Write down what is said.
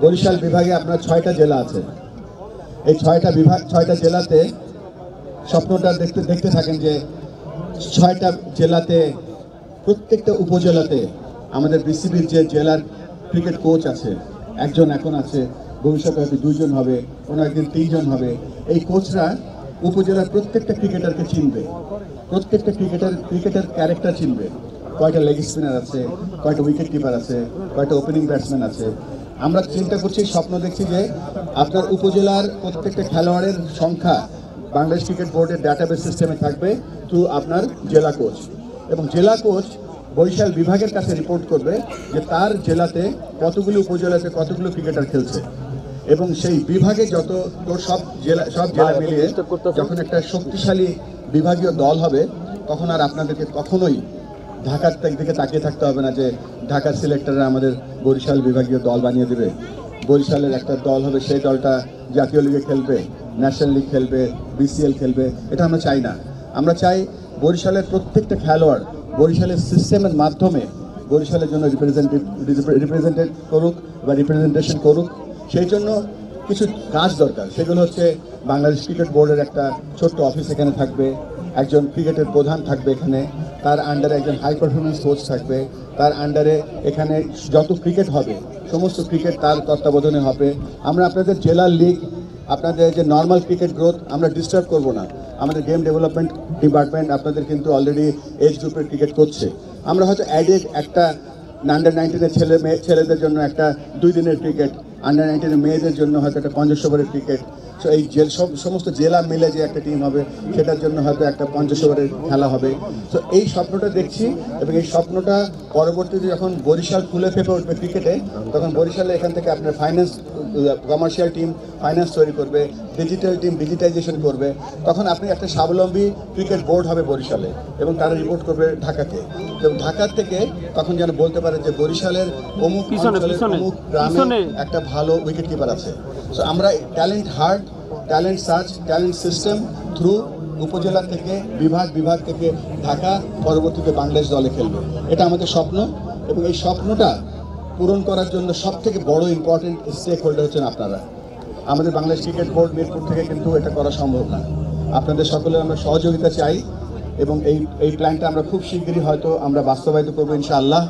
বরিশাল বিভাগে আপনার 6টা জেলা আছে। এই 6টা বিভাগ 6টা জেলাতে স্বপ্নটা দেখতে থাকেন যে 6টা জেলাতে প্রত্যেকটা উপজেলাতে আমাদের বিসিবির যে জেলার ক্রিকেট কোচ আছে, একজন এখন আছে, ভবিষ্যতে হয়তো 2জন হবে, কোনো একদিন 3জন হবে। এই কোচরা উপজেলার প্রত্যেকটা ক্রিকেটারকে চিনবে, প্রত্যেকটা ক্রিকেটার ক্যারেক্টার চিনবে। কয়টা লেগ স্পিনার আছে, কয়টা উইকেট কিপার আছে, কয়টা ওপেনিং ব্যাটসম্যান আছে। আমরা চিন্তা করছি, স্বপ্ন দেখছি যে আপনার উপজেলার প্রত্যেকটা খেলোয়াড়ের সংখ্যা বাংলাদেশ ক্রিকেট বোর্ডের ডাটাবেস সিস্টেমে থাকবে থ্রু আপনার জেলা কোচ, এবং জেলা কোচ বরিশাল বিভাগের কাছে রিপোর্ট করবে যে তার জেলাতে কতগুলো উপজেলাতে কতগুলো ক্রিকেটার খেলছে, এবং সেই বিভাগে যত সব জেলা মিলিয়ে যখন একটা শক্তিশালী বিভাগীয় দল হবে, তখন আর আপনাদেরকে কখনোই ঢাকার দিকে তাকিয়ে থাকতে হবে না যে ঢাকার সিলেক্টররা আমাদের বরিশাল বিভাগীয় দল বানিয়ে দেবে। বরিশালের একটা দল হবে, সেই দলটা জাতীয় লিগে খেলবে, ন্যাশনাল লিগ খেলবে, বিসিএল খেলবে। এটা আমরা চাই না। আমরা চাই বরিশালের প্রত্যেকটা খেলোয়াড় বরিশালের সিস্টেমের মাধ্যমে বরিশালের জন্য রিপ্রেজেন্টেড করুক বা রিপ্রেজেন্টেশন করুক। সেই জন্য কিছু কাজ দরকার। সেগুলো হচ্ছে বাংলাদেশ ক্রিকেট বোর্ডের একটা ছোট্ট অফিস এখানে থাকবে, একজন ক্রিকেটের প্রধান থাকবে এখানে, তার আন্ডারে একজন হাই পারফরমেন্স কোচ থাকবে, তার আন্ডারে এখানে যত ক্রিকেট হবে সমস্ত ক্রিকেট তার তত্ত্বাবধানে হবে। আমরা আপনাদের জেলার লিগ, আপনাদের যে নর্মাল ক্রিকেট গ্রোথ আমরা ডিস্টার্ব করব না। আমাদের গেম ডেভেলপমেন্ট ডিপার্টমেন্ট আপনাদের কিন্তু অলরেডি এজ গ্রুপের ক্রিকেট করছে। আমরা হয়তো অ্যাডেড একটা আন্ডার 19-এর ছেলেদের জন্য একটা 2 দিনের ক্রিকেট, আন্ডার 19-এর মেয়েদের জন্য হয়তো একটা 50 ওভারের ক্রিকেট। সো এই সমস্ত জেলা মিলে যে একটা টিম হবে, সেটার জন্য হয়তো একটা 50 ওভারের খেলা হবে। তো এই স্বপ্নটা দেখছি, এবং এই স্বপ্নটা পরবর্তীতে যখন বরিশাল ফুলে ফেপে উঠবে ক্রিকেটে, তখন বরিশালে এখান থেকে আপনার ফাইন্যান্স, কমার্শিয়াল টিম ফাইন্যান্স তৈরি করবে, ডিজিটাল টিম ডিজিটাইজেশন করবে। তখন আপনি একটা স্বাবলম্বী ক্রিকেট বোর্ড হবে বরিশালে, এবং তারা রিপোর্ট করবে ঢাকাকে, এবং ঢাকার থেকে তখন যেন বলতে পারে যে বরিশালের অমুক গ্রামে একটা ভালো উইকেট কিপার আছে। সো আমরা talent heart, talent search, talent system through উপজেলা থেকে বিভাগ থেকে ঢাকা, পরবর্তীতে বাংলাদেশ দলে খেলবে। এটা আমাদের স্বপ্ন, এবং এই স্বপ্নটা পূরণ করার জন্য সবথেকে বড় ইম্পর্টেন্ট স্টেক হোল্ডার হচ্ছেন আপনারা। আমাদের বাংলাদেশ ক্রিকেট বোর্ড মিরপুর থেকে কিন্তু এটা করা সম্ভব না। আপনাদের সকলের আমরা সহযোগিতা চাই, এবং এই প্ল্যানটা আমরা খুব শীঘ্রই হয়তো আমরা বাস্তবায়িত করবো ইনশাআল্লাহ।